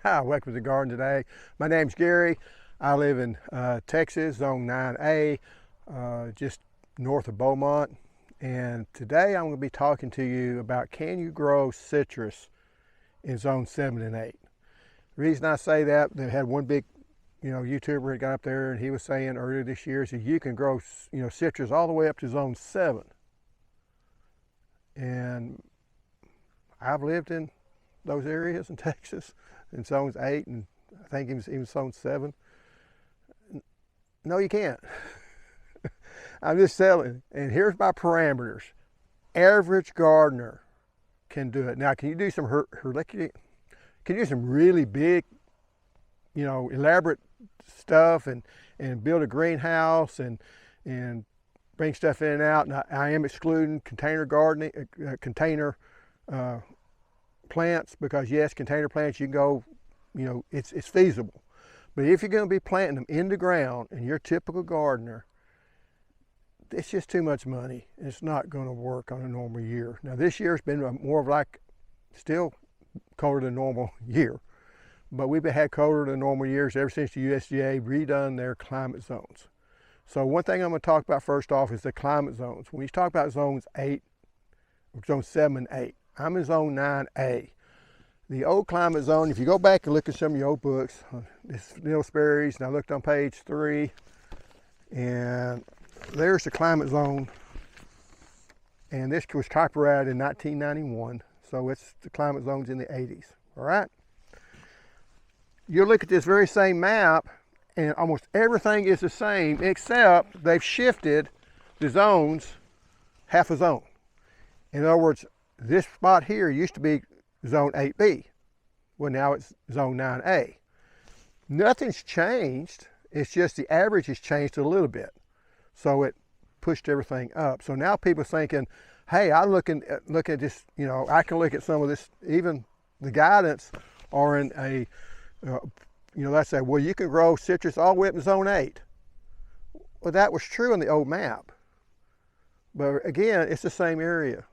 Hi, welcome to the garden today. My name's Gary. I live in Texas, Zone 9A, just north of Beaumont. And today I'm going to be talking to you about, can you grow citrus in Zone 7 and 8? The reason I say that, they had one big YouTuber that got up there and he was saying earlier this year, that you can grow citrus all the way up to Zone 7. And I've lived in those areas in Texas, in zones 8 and I think even zone 7. No, you can't. I'm just telling. And here's my parameters. Average gardener can do it. Now, can you do some herliculity? Can you do some really big, elaborate stuff and build a greenhouse and bring stuff in and out? And I am excluding container gardening, container plants, because yes, container plants, you can go, it's feasible. But if you're going to be planting them in the ground and you're a typical gardener, it's just too much money. It's not going to work on a normal year. Now this year's been more of like still colder than normal year, but we've had colder than normal years ever since the USDA redone their climate zones. So one thing I'm going to talk about first off is the climate zones. When you talk about zones 8, zone 7 and 8, I'm in zone 9A. The old climate zone, if you go back and look at some of your old books, this Neil Sperry's, and I looked on page 3, and there's the climate zone, and this was copyrighted in 1991, so it's the climate zones in the 80s, all right? You look at this very same map, and almost everything is the same, except they've shifted the zones half a zone. In other words, this spot here used to be zone 8B. Well, now it's zone 9A. Nothing's changed. It's just the average has changed a little bit. So it pushed everything up. So now people are thinking, hey, I'm looking at this, I can look at some of this, even the guidance are in a, let's say, well, you can grow citrus all the way up to zone 8. Well, that was true in the old map. But again, it's the same area.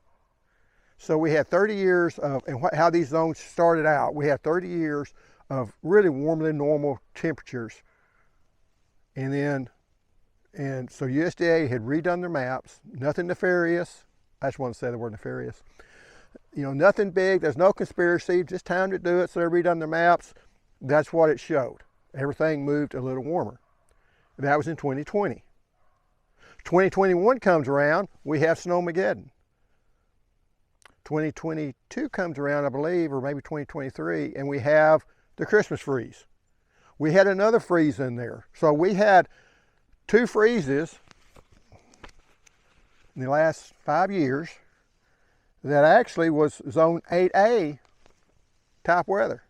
So we had 30 years of, and how these zones started out, we had 30 years of really warmer than normal temperatures. And so USDA had redone their maps, nothing nefarious. I just want to say the word nefarious. Nothing big, there's no conspiracy, just time to do it. So they redone their maps. That's what it showed. Everything moved a little warmer. That was in 2020. 2021 comes around, we have Snowmageddon. 2022 comes around, I believe, or maybe 2023, and we have the Christmas freeze. We had another freeze in there. So we had 2 freezes in the last 5 years that actually was zone 8A type weather.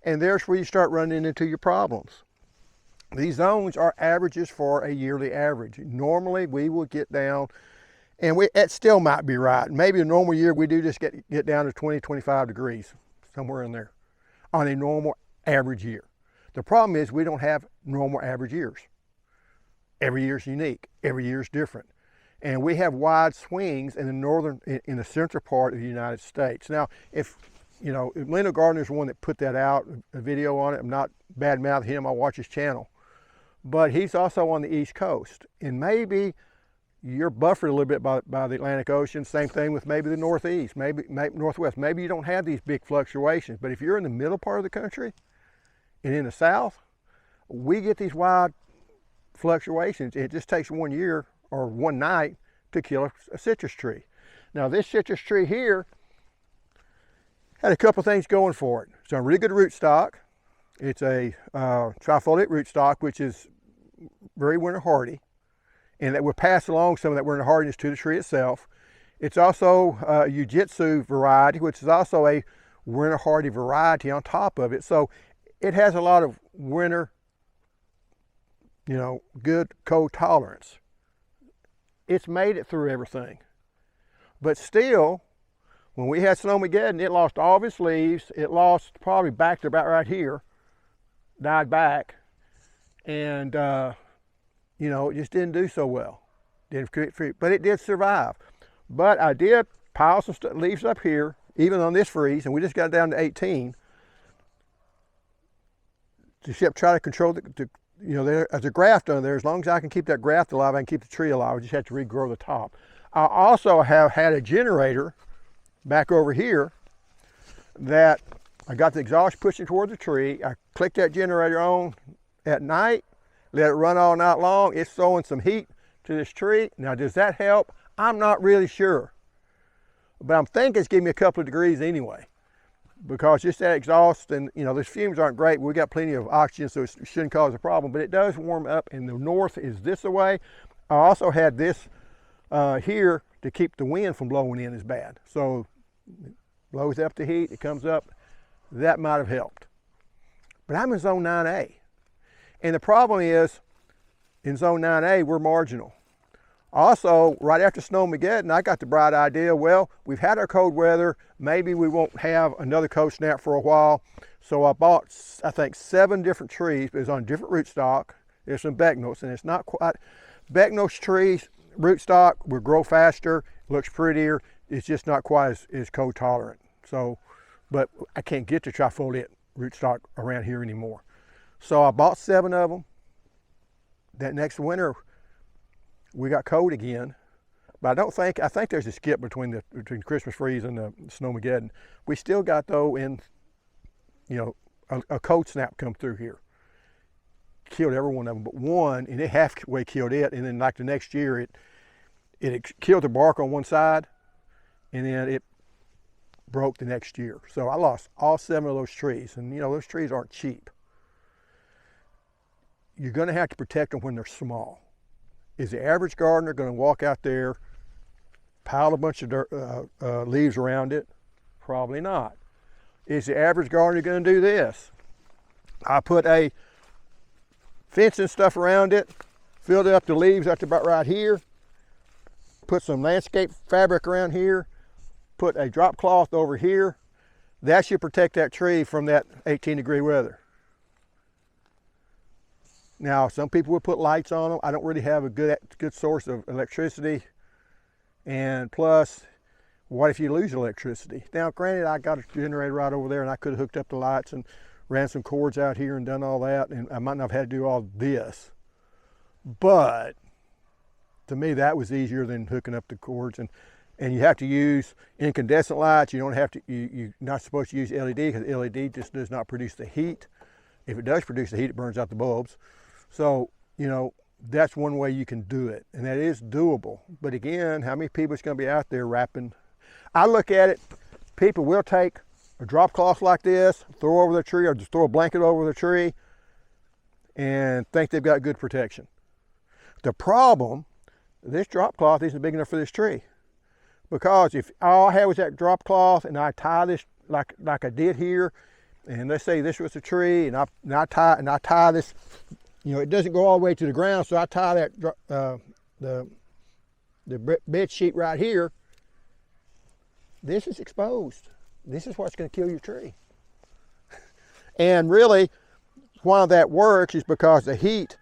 And there's where you start running into your problems. These zones are averages for a yearly average. Normally we will get down, and it still might be right. Maybe a normal year we do just get down to 20, 25 degrees, somewhere in there, on a normal average year. The problem is we don't have normal average years. Every year is unique. Every year is different. And we have wide swings in the central part of the United States. Now, if Leno Gardner is the one that put that out, a video on it. I'm not bad-mouthing him, I watch his channel. But he's also on the East Coast. And maybe you're buffered a little bit by the Atlantic Ocean. Same thing with maybe the Northeast, maybe Northwest. Maybe you don't have these big fluctuations. But if you're in the middle part of the country and in the South, we get these wide fluctuations. It just takes 1 year or one night to kill a citrus tree. Now this citrus tree here had a couple things going for it. It's a really good rootstock. It's a trifoliate rootstock, which is very winter hardy, and that will pass along some of that winter hardiness to the tree itself. It's also a Ujitsu variety, which is also a winter hardy variety on top of it. So it has a lot of winter, good cold tolerance. It's made it through everything. But still, when we had Snowmageddon, it lost all of its leaves. It lost probably back to about right here, died back, and it just didn't do so well. Didn't create fruit, but it did survive. But I did pile some leaves up here, even on this freeze, and we just got down to 18. try to control you know, there's a graft under there. As long as I can keep that graft alive, I can keep the tree alive. I just have to regrow the top. I also have had a generator back over here that I got the exhaust pushing toward the tree. I click that generator on at night, let it run all night long. It's throwing some heat to this tree. Now, does that help? I'm not really sure, but I'm thinking it's giving me a couple of degrees anyway, because just that exhaust, and you know, those fumes aren't great. We got plenty of oxygen, so it shouldn't cause a problem, but it does warm up. And the north is this away. I also had this here to keep the wind from blowing in as bad. So it blows up the heat, it comes up. That might have helped. But I'm in zone 9A. And the problem is, in zone 9A, we're marginal. Also, right after Snowmageddon, I got the bright idea, well, we've had our cold weather, maybe we won't have another cold snap for a while. So I bought, I think, 7 different trees, but it's on different rootstock. There's some Becknos, and it's not quite, Becknos trees, rootstock will grow faster, looks prettier, it's just not quite as cold tolerant. So, but I can't get the trifoliate rootstock around here anymore. So I bought 7 of them. That next winter, we got cold again, but I think there's a skip between Christmas freeze and the Snowmageddon. We still got, though, you know, a cold snap come through here. Killed every one of them but one, and it halfway killed it, and then like the next year, it killed the bark on one side, and then it broke the next year. So I lost all 7 of those trees, and you know, those trees aren't cheap. You're gonna have to protect them when they're small. Is the average gardener going to walk out there, pile a bunch of dirt, leaves around it? Probably not. Is the average gardener going to do this? I put a fence and stuff around it, filled up the leaves up to about right here, put some landscape fabric around here, put a drop cloth over here. That should protect that tree from that 18-degree weather. Now, some people would put lights on them. I don't really have a good source of electricity. And plus, what if you lose electricity? Now, granted, I got a generator right over there, and I could have hooked up the lights and ran some cords out here and done all that, and I might not have had to do all this. But to me, that was easier than hooking up the cords. And you have to use incandescent lights. You don't have to. You're not supposed to use LED, because LED just does not produce the heat. If it does produce the heat, it burns out the bulbs. So, you know, that's one way you can do it, and that is doable. But again, how many people is going to be out there wrapping? I look at it, people will take a drop cloth like this, throw over the tree, or just throw a blanket over the tree, and think they've got good protection. The problem, this drop cloth isn't big enough for this tree, because if all I had was that drop cloth and I tie this like I did here, and let's say this was a tree, and I tie this. You know, it doesn't go all the way to the ground, so I tie that the bed sheet right here. This is exposed. This is what's going to kill your tree. And really, why that works is because the heat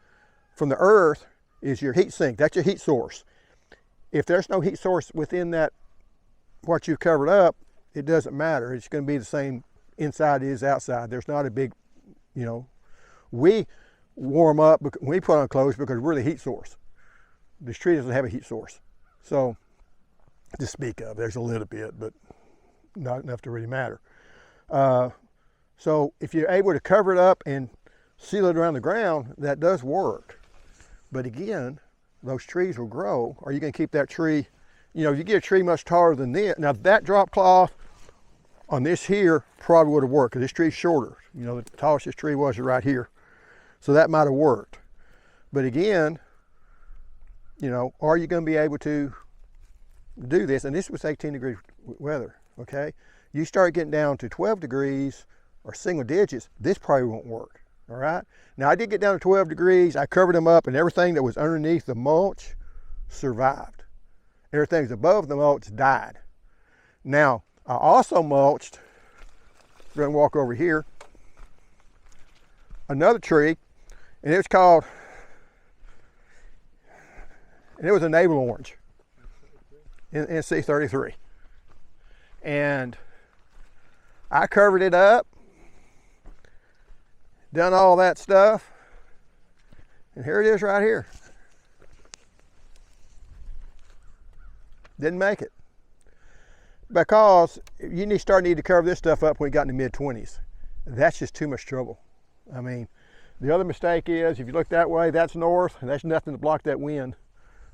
from the earth is your heat sink. That's your heat source. If there's no heat source within that, what you've covered up, it doesn't matter. It's going to be the same inside as outside. There's not a big, you know, we warm up when we put on clothes because we're the heat source. This tree doesn't have a heat source. So, to speak of, there's a little bit, but not enough to really matter. So if you're able to cover it up and seal it around the ground, that does work. But again, those trees will grow. Are you going to keep that tree, you know, you get a tree much taller than this. Now that drop cloth on this here probably would have worked, because this tree's shorter. You know, the tallest this tree was right here. So that might have worked. But again, you know, are you going to be able to do this? And this was 18-degree weather, okay? You start getting down to 12 degrees or single digits, this probably won't work, all right? Now, I did get down to 12 degrees. I covered them up, and everything that was underneath the mulch survived. Everything that's above the mulch died. Now, I also mulched, we're going to walk over here, another tree, and it was called, and it was a navel orange, NC33. And I covered it up, done all that stuff, and here it is right here. Didn't make it. Because you start needing to cover this stuff up when you got in the mid-20s. That's just too much trouble. I mean, the other mistake is, if you look that way, that's north, and there's nothing to block that wind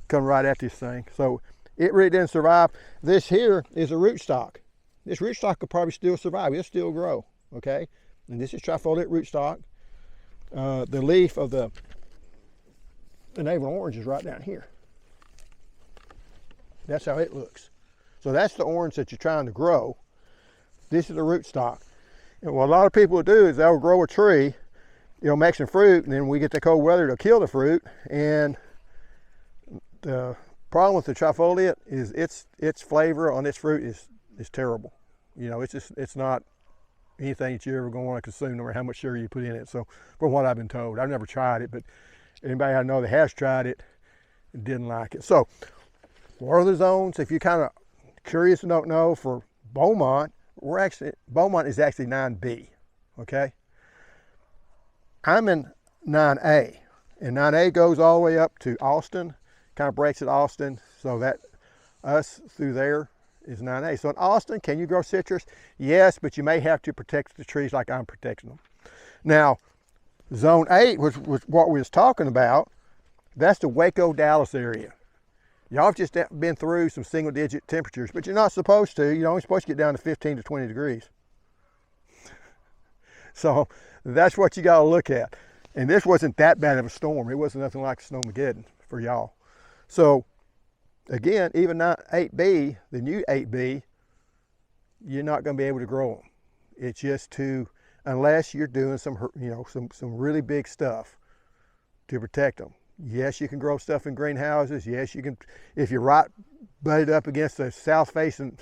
coming right at this thing. So it really didn't survive. This here is a rootstock. This rootstock could probably still survive. It'll still grow, okay? And this is trifoliate rootstock. The leaf of the navel orange is right down here. That's how it looks. So that's the orange that you're trying to grow. This is the rootstock. And what a lot of people will do is they'll grow a tree, it'll make some fruit, and then we get the cold weather to kill the fruit. And the problem with the trifoliate is its flavor on its fruit is terrible. You know, it's not anything that you're ever going to want to consume, no matter how much sugar you put in it. So from what I've been told, I've never tried it, but anybody I know that has tried it didn't like it. So what are the zones? If you're kind of curious and don't know, for Beaumont, Beaumont is actually 9B, okay? I'm in 9A, and 9A goes all the way up to Austin, kind of breaks at Austin, so that us through there is 9A. So in Austin, can you grow citrus? Yes, but you may have to protect the trees like I'm protecting them. Now, Zone 8, which was what we was talking about, that's the Waco, Dallas area. Y'all have just been through some single digit temperatures, but you're not supposed to. You're only supposed to get down to 15 to 20 degrees. So that's what you got to look at. And this wasn't that bad of a storm. It wasn't nothing like Snowmageddon for y'all. So again, even 8B, the new 8B, you're not going to be able to grow them. It's just too, unless you're doing some really big stuff to protect them. Yes, you can grow stuff in greenhouses. Yes, you can, if you're right butted up against a south-facing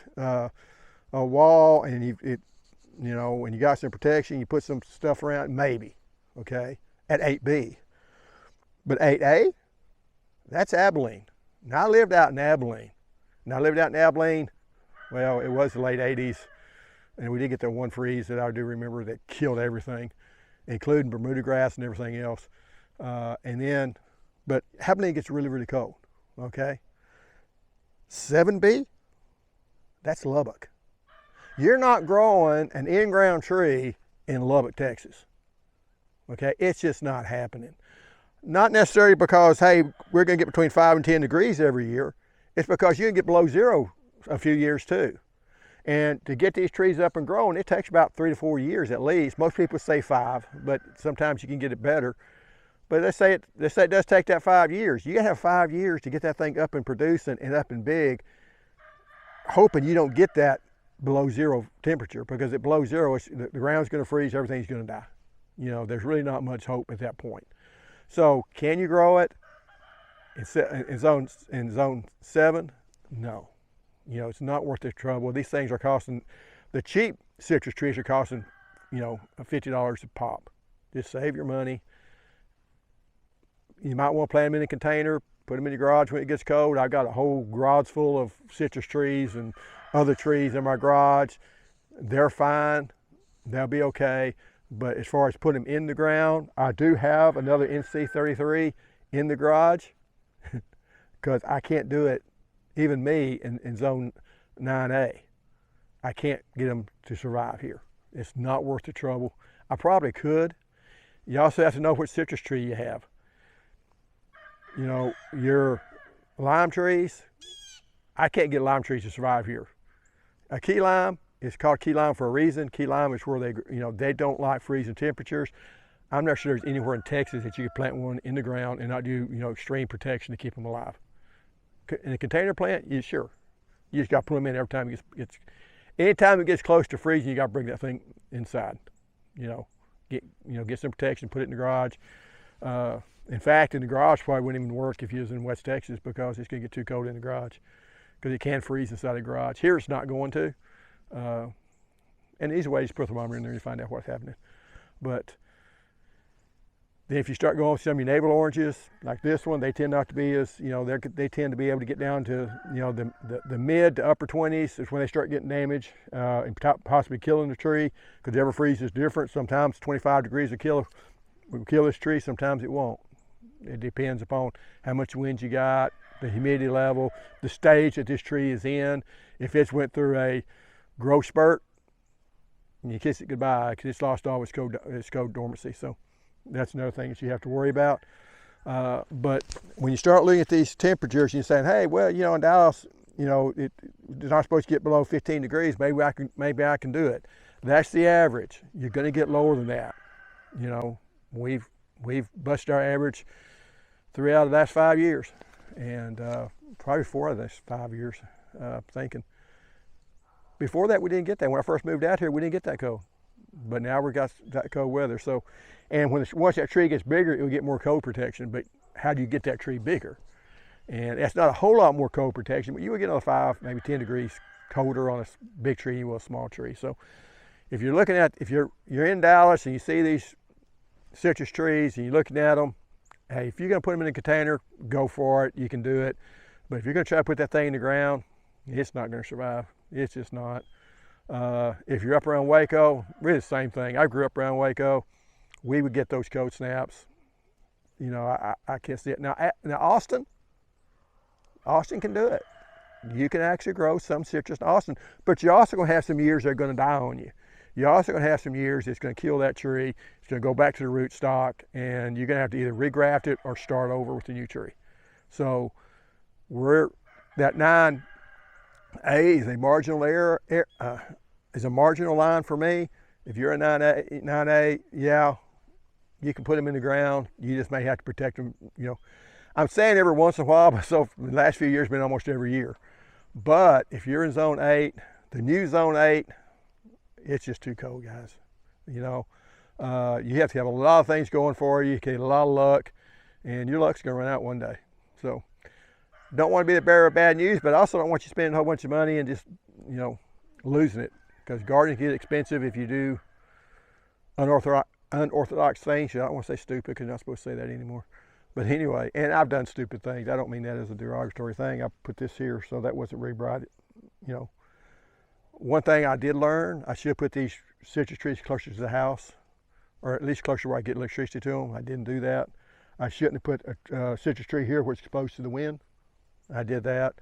wall, and when you got some protection, you put some stuff around, maybe, okay, at 8B. But 8A, that's Abilene. Now I lived out in Abilene. Well, it was the late 80s, and we did get that one freeze that I do remember that killed everything, including Bermuda grass and everything else. But Abilene gets really, really cold, okay? 7B, that's Lubbock. You're not growing an in-ground tree in Lubbock, Texas, okay? It's just not happening. Not necessarily because, hey, we're gonna get between 5 and 10 degrees every year. It's because you can get below zero a few years too. And to get these trees up and growing, it takes about 3 to 4 years at least. Most people say 5, but sometimes you can get it better. But let's say it does take that 5 years. You gotta have 5 years to get that thing up and producing and up and big, hoping you don't get that below zero temperature, because at below zero, the ground's gonna freeze, everything's gonna die. You know, there's really not much hope at that point. So can you grow it in zone 7? No. You know, it's not worth the trouble. These things are costing, the cheap citrus trees are costing, $50 a pop. Just save your money. You might want to plant them in a container, put them in your garage when it gets cold. I've got a whole garage full of citrus trees and other trees in my garage. They're fine, they'll be okay. But as far as putting them in the ground, I do have another NC33 in the garage because I can't do it, even me in zone 9A. I can't get them to survive here. It's not worth the trouble. I probably could. You also have to know which citrus tree you have. You know, your lime trees, I can't get lime trees to survive here. A key lime, it's called key lime for a reason. Key lime is where they don't like freezing temperatures. I'm not sure there's anywhere in Texas that you could plant one in the ground and not do, extreme protection to keep them alive. In a container plant, sure. You just got to put them in every time anytime it gets close to freezing, you got to bring that thing inside. Get some protection, put it in the garage. In fact, in the garage probably wouldn't even work if you was in West Texas, because it's going to get too cold in the garage, because it can freeze inside the garage. Here it's not going to. And easy way is put a thermometer in there and you find out what's happening. But Then if you start going with some of your navel oranges, like this one, they tend not to be as, they tend to be able to get down to, the mid to upper 20s is when they start getting damage and possibly killing the tree, because every freeze is different. Sometimes 25 degrees will kill this tree, sometimes it won't. It depends upon how much wind you got, the humidity level, the stage that this tree is in. If it's went through a growth spurt, and you kiss it goodbye because it's lost all its cold dormancy. So that's another thing that you have to worry about. But when you start looking at these temperatures and you're saying, hey, well, in Dallas, it's not supposed to get below 15 degrees. Maybe I can do it. That's the average. You're going to get lower than that. We've busted our average 3 out of the last 5 years, and probably 4 of the last 5 years. Thinking. Before that, we didn't get that. When I first moved out here, we didn't get that cold. But now we've got that cold weather. So, and once that tree gets bigger, it'll get more cold protection. But how do you get that tree bigger? And that's not a whole lot more cold protection, but you will get another 5, maybe 10 degrees colder on a big tree than you will a small tree. So if you're looking at, if you're in Dallas and you see these citrus trees and you're looking at them, hey, if you're gonna put them in a container, go for it, you can do it. But if you're gonna try to put that thing in the ground, it's not gonna survive. It's just not. If you're up around Waco, really the same thing. I grew up around Waco. We would get those cold snaps. I can't see it. Now Austin can do it. You can actually grow some citrus in Austin, but you're also gonna have some years that are gonna die on you. You're also gonna have some years it's gonna kill that tree. It's gonna go back to the root stock, and you're gonna have to either regraft it or start over with a new tree. So that 9A is a marginal is a marginal line for me. If you're a 9A, yeah, you can put them in the ground. You just may have to protect them. I'm saying every once in a while, but so the last few years been almost every year. But if you're in zone 8, the new zone 8, it's just too cold, guys. You have to have a lot of things going for you. You get a lot of luck, and your luck's gonna run out one day. So don't want to be the bearer of bad news, but I also don't want you spending a whole bunch of money and just, losing it, because gardening gets expensive if you do unorthodox things. I don't want to say stupid because you're not supposed to say that anymore. But anyway, and I've done stupid things. I don't mean that as a derogatory thing. I put this here so that wasn't rebred. One thing I did learn, I should put these citrus trees closer to the house, or at least closer where I get electricity to them. I didn't do that. I shouldn't have put a citrus tree here where it's exposed to the wind. I did that.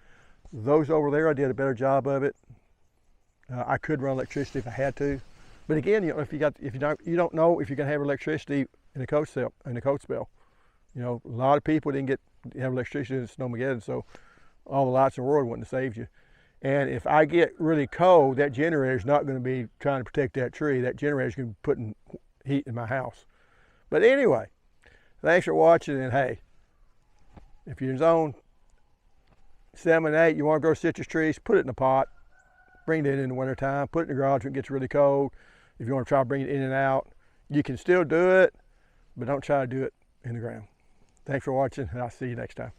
Those over there, I did a better job of it. I could run electricity if I had to, but again, if you don't know if you're going to have electricity in a cold spell. A lot of people didn't have electricity in Snowmageddon, so all the lights in the world wouldn't have saved you. And if I get really cold, that generator is not going to be trying to protect that tree. That generator is going to be putting heat in my house. But anyway, thanks for watching, and hey, if you're in zone 7 and 8, you want to grow citrus trees, put it in a pot. Bring it in the wintertime, put it in the garage when it gets really cold. If you want to try to bring it in and out, you can still do it, but don't try to do it in the ground. Thanks for watching, and I'll see you next time.